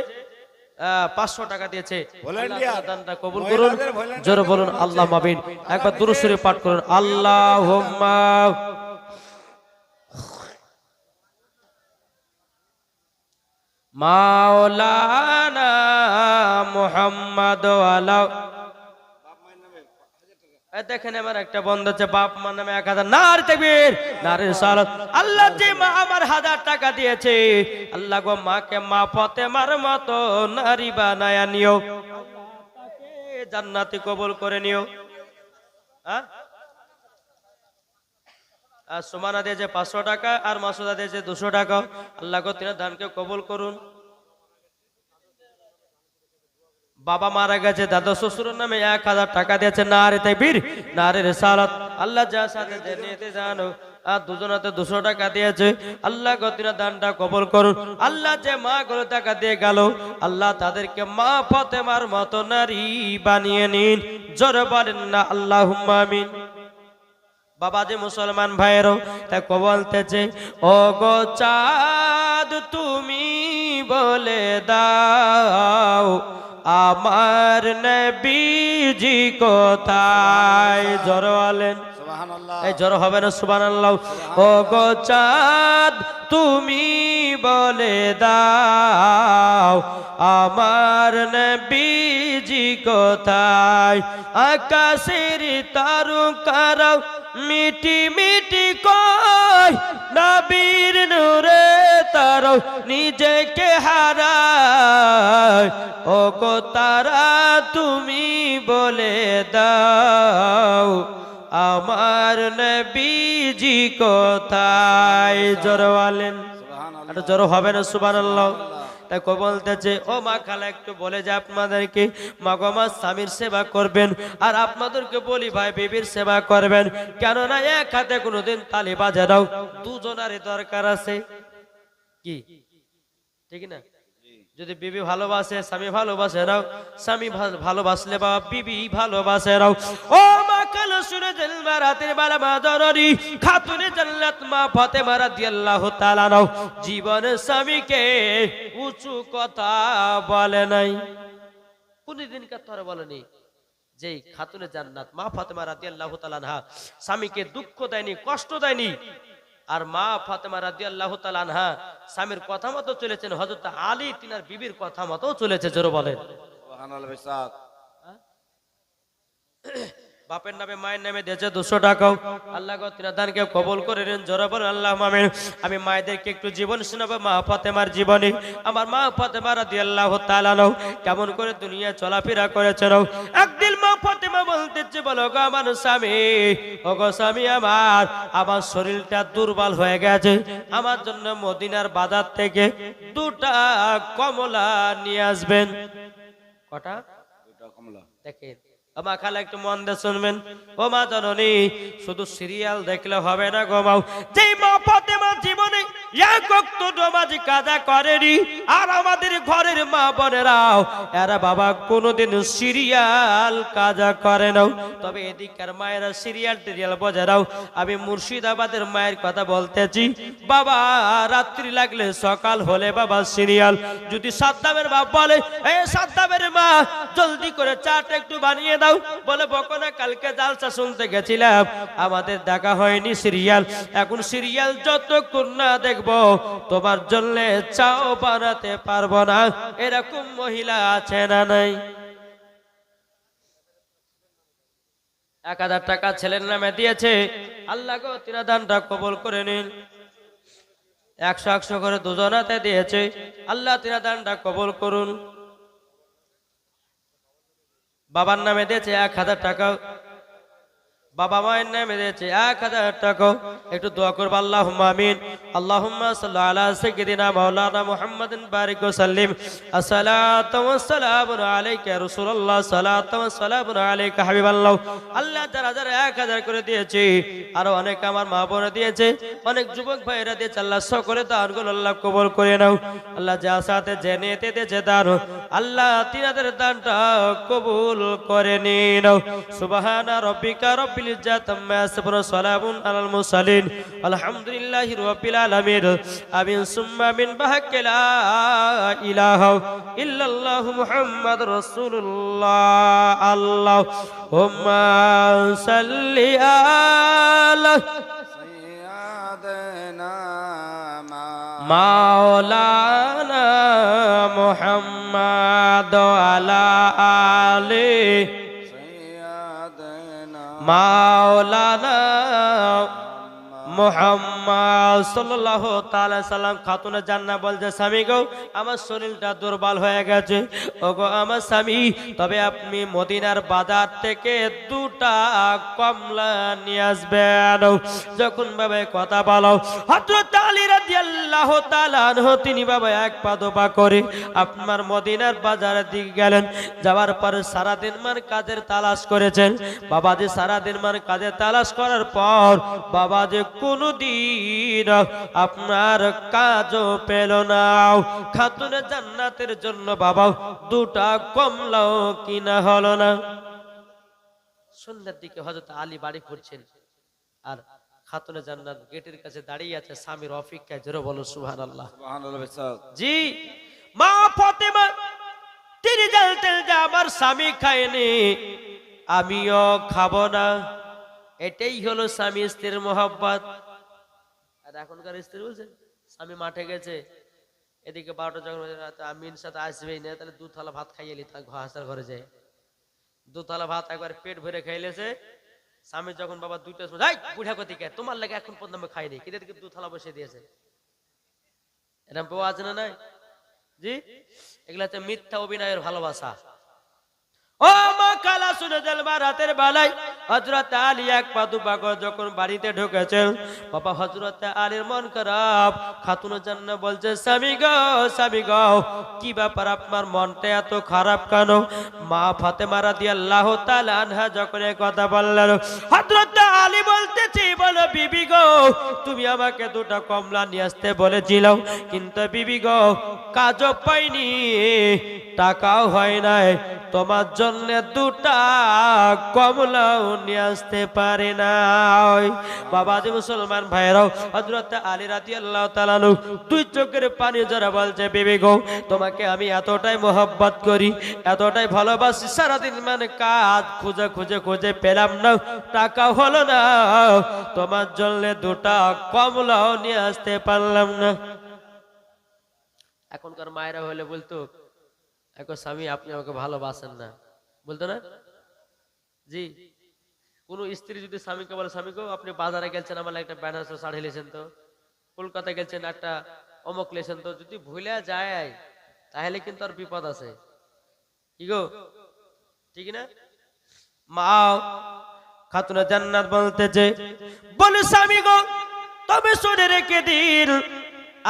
500 টাকা দিয়েছে, আল্লাহ তাআলা দানটা কবুল করুন। জোরে বলুন আল্লাহু আমিন। একবার দুরূদ শরীফ পাঠ করুন, আল্লাহুম্মা মাওলানা মুহাম্মদ ওয়ালা। দেখেন, আমার একটা বন্ধু আছে, বাপ মার নামে 1000, নারে তাকবীর, নারে রিসালাত। আল্লাহ যে মা আমার 1000 টাকা দিয়েছে, আল্লাহ গো মাকে মা ফাতেমার মতো নারী বানায়া নিও, তাকে জান্নাতি কবুল করে নিও। আর সুমানা দিয়েছে 500 টাকা, আর মাসুদা দিয়েছে 200 টাকা। আল্লাহ গো তিনার দানকে কবুল করুন। বাবা মারা গেছে, দাদা শ্বশুরের নামে 1000 টাকা দিয়েছে, নারে তাকবীর, নারে রিসালাত। আল্লাহ যা সাথে যে নিতে জানো, আর দুজনাতে 200 টাকা দিয়েছে, আল্লাহ গো তিনার দানটা কবুল করুন। আল্লাহ যে মা গুলো টাকা দিয়ে গেল, আল্লাহ তাদেরকে মা ফাতেমার মতো নারী বানিয়ে নিন। জোরে বলেন না আল্লাহুম্মা আমিন। বাবা যে মুসলমান ভাইয়েরও তাই বলতেছে, ও গো চাঁদ তুমি বলে দাও আমার নবীজি কোথায়? জোরে বলেন সুবহানাল্লাহ। এই জোরে হবে না সুবহানাল্লাহ? ও গো চাঁদ তুমি বলে দাও আমার নবীজি কোথায়? আকাশের তারকারাও মিটি মিটি কয়, নবীর নূরে তারাও নিজেকে হারায়। ও গো তারা তুমি বলে দাও আমার নবীজি কোথায়? জোরে বলেন, এটা জোরে হবে না সুবহানাল্লাহ? তাই কো বলতেছে, ও মা খালা একটু বলে যে আপনাদেরকে, মা গো মা স্বামীর সেবা করবেন, আর আপনাদেরকে বলি ভাই বিবির সেবা করবেন। কেননা এক হাতে কোনোদিন তালি বাজে দাও, দুজনারই দরকার আছে। কি ঠিক না? যদি বিবি ভালোবাসে স্বামী ভালোবাসে নাও, স্বামী ভালোবাসলে বাবা বিবি ভালোবাসে নাও। ও মা কালো শুনে জেলবা রাতের বেলা মা জননী খাতুনে জান্নাত মা ফাতেমা রাদিয়াল্লাহু তাআলা নাও জীবনে স্বামীকে উঁচু কথা বলে নাই, কোনদিন কথা বলেনি। যেই খাতুনে জান্নাত মা ফাতেমা রাদিয়াল্লাহু তাআলা আনহা স্বামীকে দুঃখ দেয়নি, কষ্ট দেয়নি। আর মা ফাতেমা রাদিয়াল্লাহু তাআলা আনহা স্বামীর কথা মতো চলেছেন, হযরত আলী তিনার বিবির কথা মতো চলেছে। জোরে বলেন সুবহানাল্লাহ। বাপের নামে মায়ের নামে দিয়েছে 200 টাকা, আল্লাহ গো তিনার দানকে কবুল করে নেন। জোরে বলেন আল্লাহুম্মা আমিন। আমি মায়েদেরকে একটু জীবন শোনাবো মা ফাতেমার জীবনী। আমার মা ফাতেমা রাদিয়াল্লাহু তাআলা আনহা কেমন করে দুনিয়া চলাফেরা করেছেন। একদিন মা ফাতেমা বলতেছে, বলো গো আমার স্বামী, ও গো স্বামী আমার শরীরটা দুর্বল হয়ে গেছে, আমার জন্য মদিনার বাজার থেকে 2টা কমলা নিয়ে আসবেন। কটা? 2টা কমলা। দেখেন মা খালা একটু মন দিয়ে শুনবেন। ও মা জননী, শুধু সিরিয়াল দেখলে হবে না গো মা। যেই মা ফাতেমার জীবনে এক ওয়াক্ত নামাজ কাজা করেনি। আর আমাদের ঘরের মা বোনেরাও এরা বাবা কোনোদিন সিরিয়াল কাজা করে না। তবে এদিককার মায়েরা সিরিয়াল টিরিয়াল বোঝারাও। আমি মুর্শিদাবাদের মায়ের কথা বলতেছি। বাবা রাত্রি লাগলে সকাল হলে বাবা সিরিয়াল। যদি সাদ্দামের বাপ বলে এ সাদ্দামের মা জলদি করে চাটা একটু বানিয়ে দাও, বলে বকো না, কালকে জালসা শুনতে গেছিলাম আমাদের দেখা হয়নি সিরিয়াল। এখন সিরিয়াল যতক্ষণ না দেখবো তোমার জন্য চাও বানাতে পারবো না। এরকম মহিলা আছে না নাই? 1000 টাকা ছেলের নামে দিয়েছে, আল্লাহ গো তিনা দানটা কবুল করে নিন। 100 করে দুজনাতে দিয়েছে, আল্লাহ তিনা দানটা কবুল করুন। বাবার নামে দিয়েছে 1000 টাকা, বাবা মায়ের নামে দিয়েছে 1000 টাকা। একটু দোয়া করব, আল্লাহুম্মা আমিন। আল্লাহুম্মা সাল্লি আলা সাইয়্যিদিনা মাওলানা মুহাম্মাদিন বারিক ওয়া সাল্লিম। আসসালাতু ওয়াসসালামু আলাইকা ইয়া রাসূলুল্লাহ, সালাতু ওয়াসসালামু আলাইকা হাবিবাল্লাহ। আল্লাহ যারা যারা 1000 করে দিয়েছে, আরো অনেক আমার মা বোনেরা দিয়েছে, অনেক যুবক ভাইরা দিয়েছে, আল্লাহ সকলে দানগুলো আল্লাহ কবুল করে নাও। আল্লাহ যা সাথে জেনে দিয়েছে দান, আল্লাহ তিনাদের দানটা কবুল করে নিন। সুবহানা রাব্বিকা রাব্বিল ইজ্জাতি আম্মা ইয়াসিফুন, সালামুন আলাল মুরসালিন, আলহামদুলিল্লাহি রাব্বিল আলামিন। আমিন সুম্মা আমিন। বাহাক্কা লা ইলাহা ইল্লাল্লাহু মুহাম্মাদুর রাসূলুল্লাহ। আল্লাহুম্মা সাল্লি আলা সাইয়্যিদিনা মাওলানা মুহাম্মাদ আলা আলি সাইয়্যিদিনা মাওলানা মুহাম্মদ সাল্লাল্লাহু তাআলা সাল্লাম। খাতুনে জান্নাত বলছে, স্বামী গো আমার শরীরটা দুর্বল হয়ে গেছে, ওগো আমার স্বামী, তবে আপনি মদিনার বাজার থেকে 2টা কমলা নিয়ে আসবেন। যখন বাবা কথা বলো, হযরত আলী রাদিয়াল্লাহু তাআলা আনহু তিনি বাবা এক পা দোপা করে আপনার মদিনার বাজারের দিকে গেলেন। যাওয়ার পর সারাদিন মান কাজের তালাশ করেছেন বাবা, যে সারাদিন মান কাজের তালাশ করার পর বাবা যে কোনদিন আপনার কাজও পেল না। খাতুনে জান্নাতের জন্য বাবা 2টা কমলাও কিনা হলো না। সন্ধ্যার দিকে হযরত আলী বাড়ি ফিরছেন, আর খাতুনে জান্নাত গেটের কাছে দাঁড়িয়ে আছে স্বামীর অপেক্ষায়। জোরে বলো সুবহানাল্লাহ। সুবহানাল্লাহ বিসাল। জি, মা ফাতেমা তিনি জানতেন যে আমার স্বামী খায়নি, আমিও খাবো না। এটাই হলো স্বামী স্ত্রীর মহব্বত। আর এখনকার স্ত্রী বলছেন স্বামী মাঠে গেছে, এদিকে 12টা যখন আমিন সাথে আসবেই না, তাহলে 2 থালা ভাত খাইয়ে নি হাসার ঘরে যায়। 2 থালা ভাত একবার পেট ভরে খাইলেছে। স্বামী যখন বাবা 2টার সময় যাই বুড়া কতিকে তোমার লাগে এখন পর্যন্ত খাইনি, কিন্তু এদিকে 2 থালা বসে দিয়েছে। এরকম বউ আছে না নাই? জি, এগুলা হচ্ছে মিথ্যা অভিনয়ের ভালোবাসা। ও মা কালা শুনে জলবা রাতের বেলায় হযরত আলী এক পা দুপা করে যখন বাড়িতে ঢুকেছেন, বাবা হযরত আলীর মন খারাপ। খাতুনে জান্নাত বলছে, স্বামী গো কি ব্যাপার, আপনার মনটা এত খারাপ কেন? মা ফাতেমা রাদিয়াল্লাহু তাআলা আনহা যখন এই কথা বললেন, হযরত আলী বলতেছি, বলো বিবি গো তুমি আমাকে 2টা কমলা নিয়ে আসতে বলেছিলাম, কিন্তু বিবি গো কাজও পাইনি, টাকাও হয় নাই, তোমার জন্য 2টা কমলাও নিয়ে আসতে পারে না। বাবাজি মুসলমান ভাইরাও, হযরত আলী রাদিয়াল্লাহু তাআলা 2 চোখের পানি ঝরে বলছে, বিবি গো তোমাকে আমি এতটাই মোহব্বত করি, এতটাই ভালোবাসি, সারাদিন মানে কাজ খুঁজে খুঁজে খুঁজে পেলাম না, টাকা হলো না, তোমার জন্য 2টা কমলাও নিয়ে আসতে পারলাম না। এখনকার মায়েরা হলে বলতো, এখন স্বামী আপনি আমাকে ভালোবাসেন না, বলতো না? জি, কোন স্ত্রী যদি স্বামীকে বলে, স্বামী গো আপনি বাজারে গেছেন আমার একটা বেনারসি শাড়ি লেছেন তো, কলকাতা গেছেন একটা অমুক লেছেন তো, যদি ভুলে যায় তাহলে কিন্তু আর বিপদ আছে। কি গো, ঠিক না? মা খাতুনে জান্নাত বলতেছে, বলে স্বামী গো তবে শুনে রেখে দিন,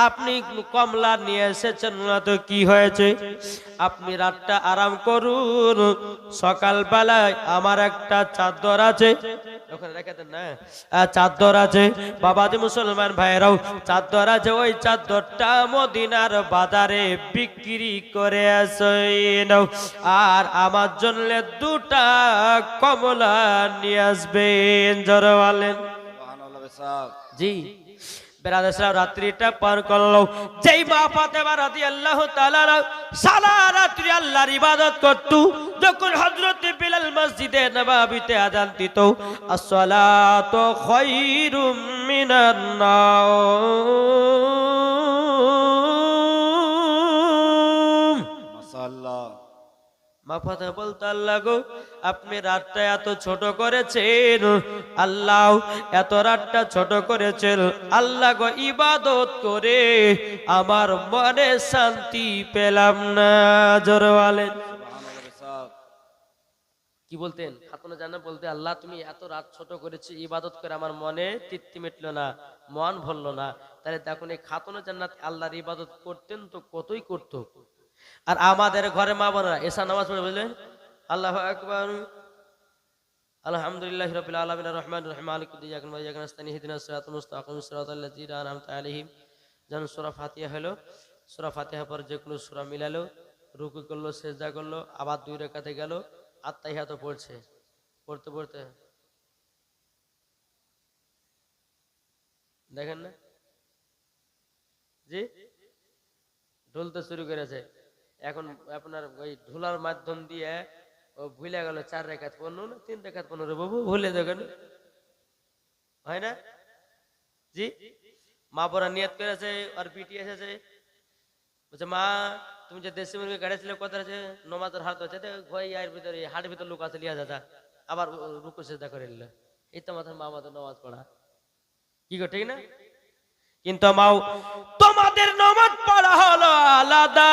আপনি কমলা নিয়ে এসেছেন না তো কি হয়েছে, আপনি রাতটা আরাম করুন, সকাল বেলায় আমার একটা চাদর আছে, ওখানে রেখে দেন না। চাদর আছে বাবাজি মুসলমান ভাইরাও, চাদর আছে, ওই চাদরটা মদিনার বাজারে বিক্রি করে আসেন। আর আমার জন্য দুটা কমলা নিয়ে আসবেন, জোরে বলেন। জি বেরাদেশরা রাত্রিটা পার করলো, যেই মা ফাতেমা রাদিয়াল্লাহু তাআলা সারা রাত্রি আল্লাহর ইবাদত করত, যখন হযরত বিলাল মসজিদে নববীতে আযান দিত, আসসালাতু খায়রুম মিনান নাওম। মাশাআল্লাহ। মা ফাতেমা বলতো, আল্লাহ গো আপনি রাতটা এত ছোট করেছেন, আল্লাহ এত রাতটা ছোট করেছেন, আল্লাহ গো ইবাদত করে আমার মনে শান্তি পেলাম না, জোরে বলেন। কি বলতেন খাতুনে জান্নাত বলতে, আল্লাহ তুমি এত রাত ছোট করেছি, ইবাদত করে আমার মনে তৃপ্তি মিটলো না, মন ভরলো না। তাহলে দেখুন এই খাতুনে জান্নাত আল্লাহর ইবাদত করতেন তো কতই করতো। আর আমাদের ঘরে মা বোনেরা এসা নামাজ পড়ে বুঝলেন, আল্লাহু আকবার, আলহামদুলিল্লাহি রাব্বিল আলামিন আর রহমানির রহিম মালিকিদ ইয়াকা না'বুদু ওয়া ইয়াকা নাস্তাইন ইহদিনাস সিরাতাল মুস্তাকিম সিরাতাল লাযিনা আন'আমতা আলাইহিম। যেন সূরা ফাতিহা হলো, সূরা ফাতিহা পর যে কোনো সূরা মিলালো, রুকু করলো, সিজদা করলো, আবার দুই রাকাতে গেল, আত্তাহিয়াত পড়ছে, পড়তে পড়তে দেখেন না জি ঢুলতে শুরু করেছে। এখন আপনার ওই ঢোলার মাধ্যম দিয়ে ও ভুলে গেল 4 রাকাত পড়লো না 3 রাকাত পড়লো রে বাবু, ভুলে দেখেন হয় না জি। মা পড়া নিয়ত করেছে আর পিটি এসেছে, বলছে মা তুমি যে দেশি মুরগি কাটাইছিলে কথা আছে নমাজের হাত হচ্ছে, ঘয় এর ভিতরে হাড়ের ভিতরে লোক আছে লিয়া যাতা, আবার রুকু সিজদা করে নিল। এই তো মাথার মা আমাদের নামাজ পড়া কি গো, ঠিক না? কিন্তু মাও তোমাদের নামাজ পড়া হলো আলাদা,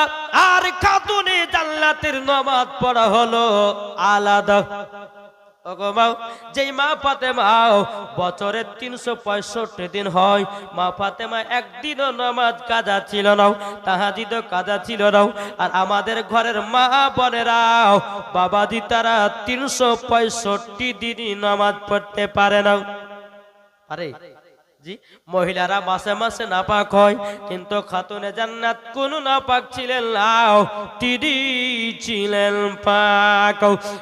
আর খাতুনে জান্নাতের নামাজ পড়া হলো আলাদা। ওগো মাও, যেই মা ফাতেমা বছরে 365 দিন হয়, মা ফাতেমা একদিনও নামাজ কাজা ছিল না, তাহাজ্জুদ কাজা ছিল না। আর আমাদের ঘরের মা বোনেরাও বাবাজি তারা 365 দিনই নামাজ পড়তে পারে না। আরে জি, মহিলারা মাসে মাসে নাপাক হয়, কিন্তু খাতুনে জান্নাত কোন নাপাক ছিলেন না, তিনি ছিলেন পাক।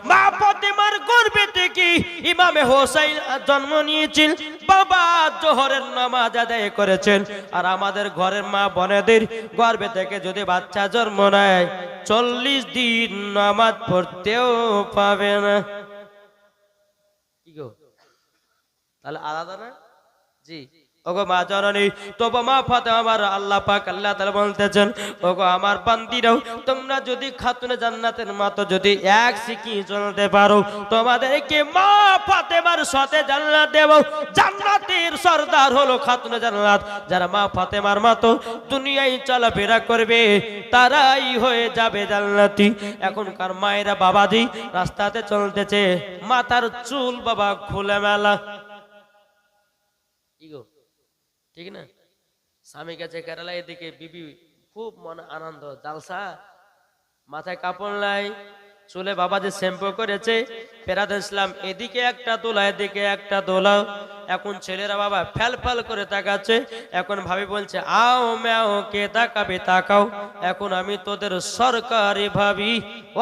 মা ফাতেমার গর্ভে থেকে ইমামে হোসেন জন্ম নিয়েছিল, বাবা জোহরের নামাজ আদায় করেছেন। আর আমাদের ঘরের মা বোনেদের গর্ভে থেকে যদি বাচ্চা জন্ম নেয় 40 দিন নামাজ পড়তেও পাবে না। কি গো, তাহলে আলাদা না জি। ওগো মা জননী, তবে মা ফাতেমা আমার আল্লাহ পাক আল্লাহ তাআলা বলতেছেন, ওগো আমার বান্দীরাও তোমরা যদি খাতুনে জান্নাতের মতো যদি এক সিকি চলতে পারো, তোমাদেরকে মা ফাতেমার সাথে জান্নাত দেব। জান্নাতের সরদার হলো খাতুনে জান্নাত। যারা মা ফাতেমার মতো দুনিয়ায় চলাফেরা করবে তারাই হয়ে যাবে জান্নাতি। এখনকার মায়েরা বাবাজি রাস্তাতে চলতেছে, মাথার চুল বাবা খুলে মেলা, ঠিক না? স্বামী গেছে কেরালা, এদিকে বিবি খুব মনে আনন্দ, জালসা, মাথায় কাপড় নাই, চুলে বাবা যে শ্যাম্পু করেছে, ফেরাদ ইসলাম এদিকে একটা দোলা এদিকে একটা দোলা। এখন ছেলেরা বাবা ফ্যাল ফ্যাল করে তাকাচ্ছে। এখন ভাবি বলছে আও ম্যাও কে তাকাবে তাকাও, এখন আমি তোদের সরকারি ভাবি,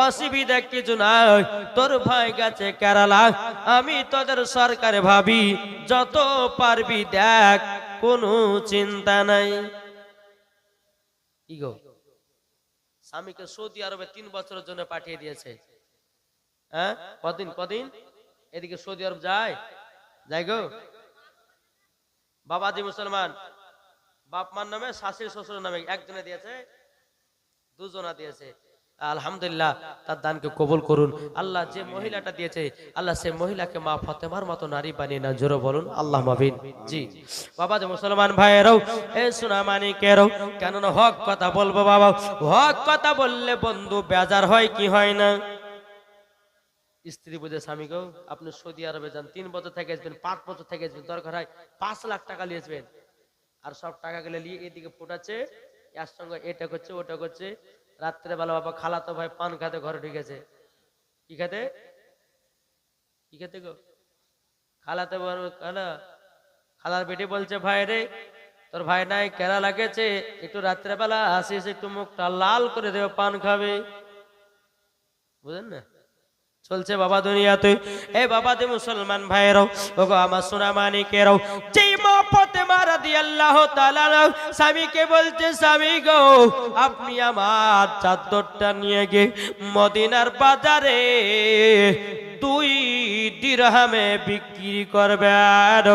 অসুবিধা কিছু নাই, তোর ভাই গেছে কেরালা, আমি তোদের সরকারে ভাবি, যত পারবি দেখ, কোনো চিন্তা নাই। কি গো, স্বামীকে সৌদি আরবে 3 বছরের জন্য পাঠিয়ে দিয়েছে। হ্যাঁ, কদিন কদিন এদিকে সৌদি আরব যায় যাই গো। বাবাজি মুসলমান, বাপ মার নামে শাশুড়ি শ্বশুরের নামে একজনে দিয়েছে, দুজনা দিয়েছে। আলহামদুলিল্লাহ, তার দানকে কবুল করুন আল্লাহ। যে মহিলাটা দিয়েছে আল্লাহ সে মহিলাকে মা ফাতেমার মতো নারী বানিয়ে না, জোরে বলুন আল্লাহ মাবিন। জি বাবা যে মুসলমান ভাইয়েরাও, এ সোনা মানিকেরাও, কেননা হক কথা বলবো বাবা, হক কথা বললে বন্ধু বেজার হয় কি হয় না? স্ত্রী বুঝে স্বামীকেও, আপনি সৌদি আরবে যান, 3 বছর থেকে আসবেন, 5 বছর থেকে আসবেন, দরকার হয় 5 লাখ টাকা নিয়ে আসবেন, আর সব টাকা গুলো নিয়ে এদিকে ফোটাচ্ছে, এর সঙ্গে এটা করছে ওটা করছে। রাত্রে বেলা বাবা খালাতো ভাই পান খাতে ঘরে ঢুকেছে, কি খেতে, কি খেতে গো, খালাতে খালার বেটি বলছে ভাই রে তোর ভাই নাই কেরা লাগেছে, একটু রাত্রেবেলা আসিস, একটু মুখটা লাল করে দেবে, পান খাবে। বুঝলেন না? চলছে বাবা দুনিয়াতে। এ বাবা দে মুসলমান ভাইরাও, ওগো আমার সোনা মানিকেরাও, যেই মা ফাতেমা রাদিয়াল্লাহু তাআলা স্বামীকে বলছে স্বামী গো আপনি আমার চাদরটা নিয়ে গিয়ে মদিনার বাজারে 2 দিরহামে বিক্রি করবেন,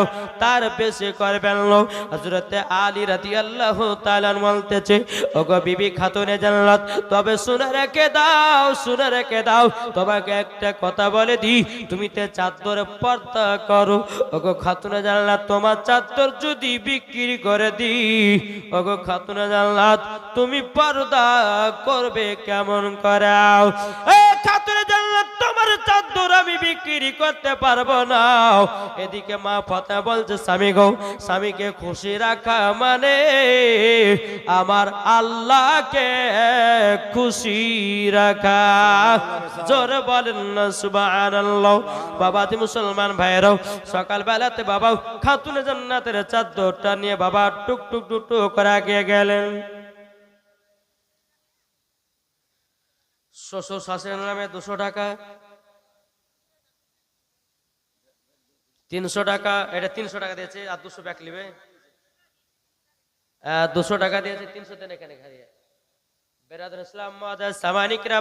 তার বেশি করবেন না। হযরতে আলী রাদিয়াল্লাহু তাআলা বলতেছে ওগো বিবি খাতুনে জান্নাত, তবে শুনে রেখে দাও, শুনে রেখে দাও, তোমাকে একটা কথা বলে দি, তুমি তে চাদর পর্দা করো। ওগো খাতুনে জান্নাত, তোমার চাদর যদি বিক্রি করে দি, ওগো খাতুনে জান্নাত তুমি পর্দা করবে কেমন করাও? এ খাতুনে জান্নাত, তোমার চাদর আমি বিক্রি করতে পারবো না। এদিকে মা ফাতেমা বলছে স্বামী গো, স্বামীকে খুশি রাখা মানে আমার আল্লাহকে খুশি রাখা। জোরে বলেন না সুবহানাল্লাহ। বাবা দি মুসলমান ভাইরাও, সকাল বেলাতে বাবা খাতুনে জান্নাতের চাদরটা নিয়ে বাবা টুক টুক টুক টুক করে এগিয়ে গেলেন। শ্বশুর শাশুড়ির নামে 200 টাকা, 300 টাকা, এটা 300 টাকা দিয়েছে, আর 200 ব্যাক নিবে। 200 টাকা দিয়েছে, 300 দেন এখানে খাইয়ে। বেরাদর ইসলাম মুআজ্জাজ সামানিকরা,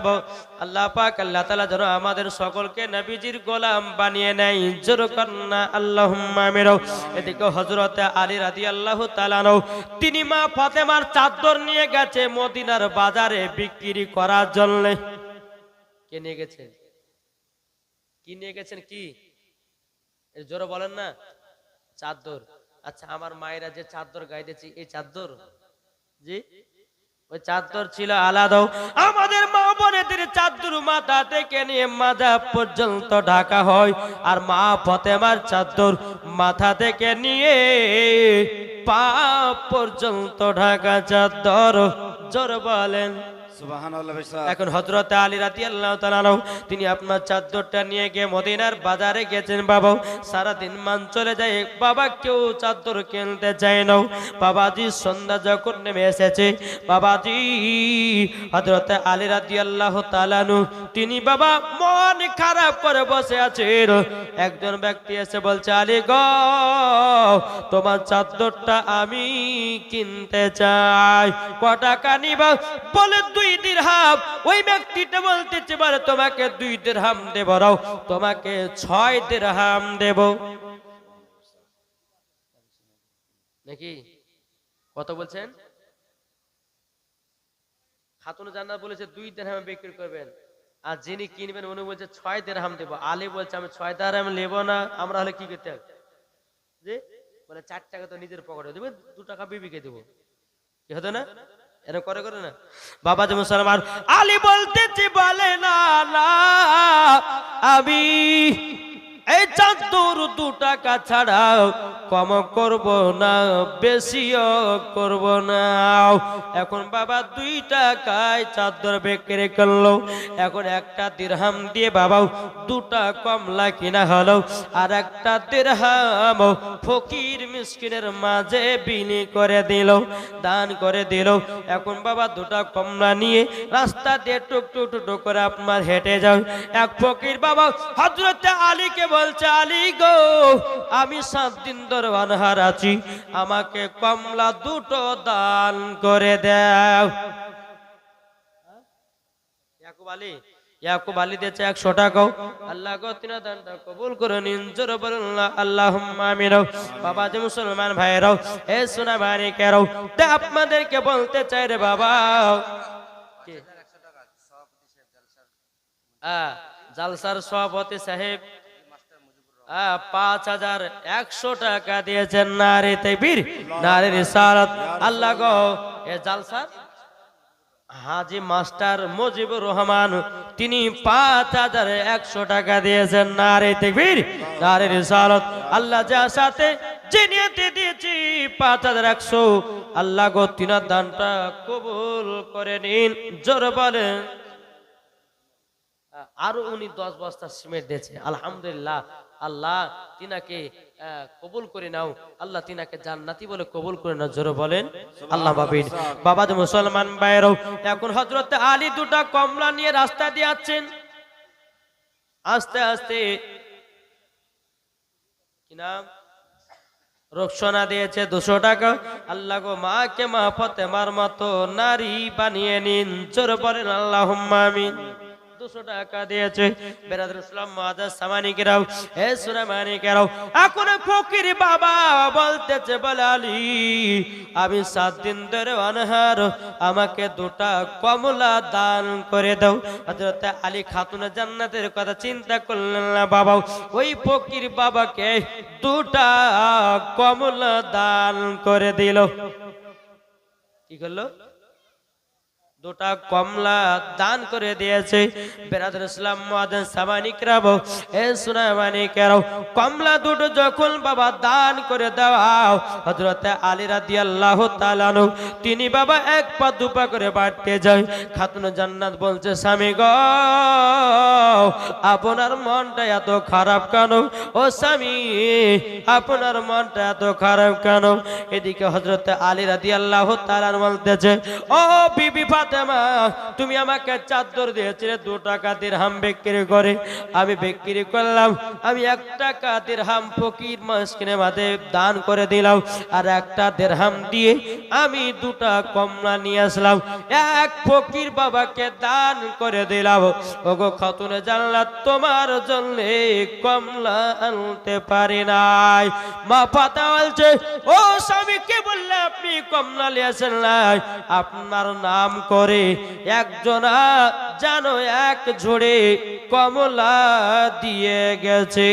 আল্লাহ পাক আল্লাহ তাআলা যেন আমাদের সকলকে নবীজির গোলাম বানিয়ে নেয়। জোর করনা আল্লাহুম্মা আমিন। এদিকে হযরতে আলী রাদিয়াল্লাহু তাআলা আনহু, তিনি মা ফাতেমার চাদর নিয়ে গেছে মদিনার বাজারে বিক্রি করার জন্য। কে নিয়ে গেছেন? কি নিয়ে গেছেন? কি জোরে বলেন না? চাদর। আচ্ছা, আমার মায়েরা যে চাদর গাইতেছি, এই চাদর, জি ওই চাদর ছিল আলাদা। আমাদের মা বোনেদের চাদর মাথা থেকে নিয়ে মাজা পর্যন্ত ঢাকা হয়, আর মা ফাতেমার চাদর মাথা থেকে নিয়ে পা পর্যন্ত ঢাকা চাদর। জোরে বলেন সুবহানাল্লাহ। এখন হযরত আলী রাদিয়াল্লাহু তাআলা আনহু, তিনি আপনার চাদরটা নিয়ে গিয়ে মদিনার বাজারে গেছেন। বাবা সারা দিন মান চলে যায়, বাবা কেউ চাদর কিনতে চায় না। বাবাজি সন্ধ্যা যখন নেমে এসেছে, বাবাজি হযরত আলী রাদিয়াল্লাহু তাআলা আনহু, তিনি বাবা মন খারাপ করে বসে আছেন। একজন ব্যক্তি এসে বলছে আলী গো, তোমার চাদরটা আমি কিনতে চাই, ক টাকা নিবা? বলে 2 দিরহাম। ওই ব্যক্তিটা বলতেছে বলে তোমাকে 2 দিরহাম দেব, রাও তোমাকে 6 দিরহাম দেব। নাকি কত বলছেন? খাতুনে জান্নাত বলেছে 2 দিরহামে বিক্রি করবেন, আর যিনি কিনবেন উনি বলছে 6 দিরহাম দেব। আলী বলছে আমি 6 দিরহাম নেব না। আমরা হলে কি করতে হবে? যে বলে 4 টাকা তো নিজের পকেটে দেবে, 2 টাকা বিবিকে দেব। কি হতো না? এরকম করে করে না বাবা যে মুসলমান। আলী বলতেছি বলে না না, আমি এই চাদর 2 টাকা ছাড়া কম করব না, বেশিও করব না। এখন বাবা 2 টাকায় চাদর বিক্রি করলো। এখন একটা দিরহাম দিয়ে বাবা 2টা কমলা কিনা হলো, আর একটা দিরহাম ফকির মিসকিনের মাঝে বিলি করে দিল, দান করে দিল। এখন বাবা 2টা কমলা নিয়ে রাস্তা দিয়ে টুক টুক টুক করে আপনার হেঁটে যাও। এক ফকির বাবা হযরতে আলীকে বলছে আলী গো, আমি 7 দিন ধরে অনাহার আছি, আমাকে কমলা 2টো দান করে দাও। ইয়াকুব আলী দিয়েছে 100 টাকা। আল্লাহ গো তিনা দানটা কবুল করে নিন। জোরে বলুন আল্লাহুম্মা আমিন। বাবা যে মুসলমান ভাইরাও, এ সোনা মানিকেরাও, তে আপনাদেরকে বলতে চাই রে বাবা, জালসার সভাপতি সাহেব 5100 টাকা দিয়েছেন। নারে তাকবীর, নারে রিসালাত। আল্লাহ গো, এ জালসার হাজি মাস্টার মুজিবুর রহমান, তিনি 5100 টাকা দিয়েছেন। নারে তাকবীর, নারে রিসালাত। আল্লাহ যার সাথে যে নিয়তে দিয়েছি 5100, আল্লাহ গো তিনার দানটা কবুল করে নিন। জোরে বলেন। আরো উনি 10 বস্তা সিমেন্ট দিয়েছে, আলহামদুলিল্লাহ। আল্লাহ তিনাকে কবুল করে নাও, আল্লাহ তিনাকে জান্নাতি বলে কবুল করে নাও। জোরে বলেন আল্লাহ মাবিন। বাবা যে মুসলমান ভাইরাও, এখন হযরত আলী দুটা কমলা নিয়ে রাস্তা দিয়ে যাচ্ছেন। আস্তে আস্তে কি নাম রক্ষণা দিয়েছে 200 টাকা। আল্লাহ গো মাকে মা ফাতেমার মতো নারী বানিয়ে নিন। জোরে বলেন আল্লাহুম্মা আমিন। 200 টাকা দিয়েছে। বেরাদর ইসলাম মুআজ্জাজ সামানিকেরাও, হে সুরামানিকেরাও, এখন ফকির বাবা বলতেছে, বলে আলী আমি 7 দিন ধরে অনাহার, আমাকে 2টা কমলা দান করে দাও। হযরত আলী খাতুনে জান্নাতের কথা চিন্তা করলেন না বাবা, ওই ফকির বাবাকে 2টা কমলা দান করে দিল। কি করলো? 2টা কমলা দান করে দিয়েছে। বেরাদর ইসলাম মুআজ্জাজ সামানিকরাও, এ সুনামানিকেরাও, কমলা 2টো যখন বাবা দান করে দাও, হযরত আলী রাদিয়াল্লাহু তাআলা আনহু তিনি বাবা 1 পা 2 পা করে বাড়তে যায়। খাতুনে জান্নাত বলছে, স্বামী গো আপনার মনটা এত খারাপ কেন? ও স্বামী আপনার মনটা এত খারাপ কেন? এদিকে হযরত আলী রাদিয়াল্লাহু তাআলা বলতেছে, ও বিবি ফাতেমা, তুমি আমাকে চাদর দিয়েছিলে 2 টাকা দিরহাম বিক্রি করে, আমি বিক্রি করলাম, আমি 1 টাকা দিরহাম ফকির মিসকিনের মাঝে দান করে দিলাম, আর 1টা দিরহাম দিয়ে আমি 2টা কমলা নিয়ে আসলাম, 1 ফকির বাবাকে দান করে দিলাম। ওগো খাতুনে জান্নাত, তোমার জন্য কমলা আনতে পারি নাই। মা ফাতেমা বলছে, ও স্বামী কে বললে আপনি কমলা নিয়েছেন? নাই, আপনার নাম করে একজনা জানো 1 ঝুড়ি কমলা দিয়ে গেছে।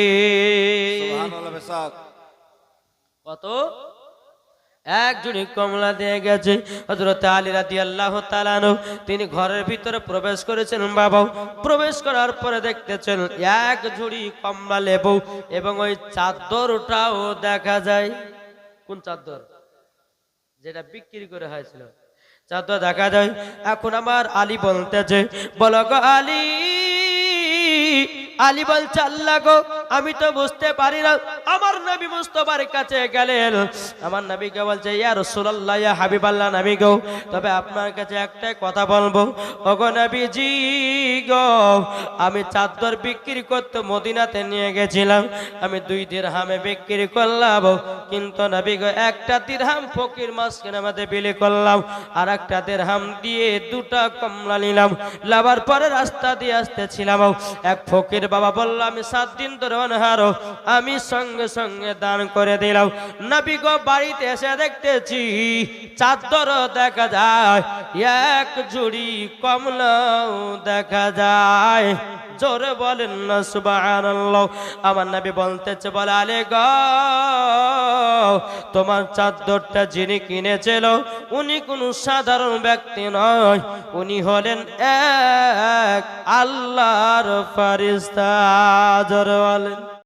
কত? 1 ঝুড়ি কমলা দিয়ে গেছে। হযরত আলী রাদিয়াল্লাহু তাআলা আনহু তিনি ঘরের ভিতরে প্রবেশ করেছেন। বাবা প্রবেশ করার পরে দেখতেছেন 1 ঝুড়ি কমলা লেবু এবং ওই চাদরটাও দেখা যায়। কোন চাদর? যেটা বিক্রি করে হয়েছিল, চাদর দেখা যায়। এখন আমার আলী বলতেছে, বলো গো আলী। আলী বলছে, আল্লাহ গো আমি তো বুঝতে পারি না। আমার নবী মুস্তাফার কাছে গেলেন, আমার নবীকে বলছে, ইয়া রাসূলুল্লাহ, ইয়া হাবিবাল্লাহ নবী গো, তবে আপনার কাছে একটাই কথা বলবো। ওগো নবীজি গো, আমি চাদর বিক্রি করতে মদিনাতে নিয়ে গেছিলাম, আমি 2 দিরহামে বিক্রি করলাম, কিন্তু নবী গো 1টা দিরহাম ফকির মিসকিনের মধ্যে বিলি করলাম, আর 1টা দিরহাম দিয়ে 2টা কমলা নিলাম। লাভার পরে রাস্তা দিয়ে আসতেছিলাম, 1 ফকির বাবা বলল, আমি 7 দিন ধরে অনাহার, আমি সঙ্গে সঙ্গে দান করে দিলাম। নবী গো বাড়িতে এসে দেখতেছি চাদর দেখা যায়, 1 ঝুড়ি কমলাও দেখা যায়। জোরে বলেন না সুবহানাল্লাহ। আমার নবী বলতেছে, বলে আলী গো, তোমার চাদরটা যিনি কিনেছিল উনি কোনো সাধারণ ব্যক্তি নয়, উনি হলেন এক আল্লাহর ফেরেশতা। জোরে বলেন।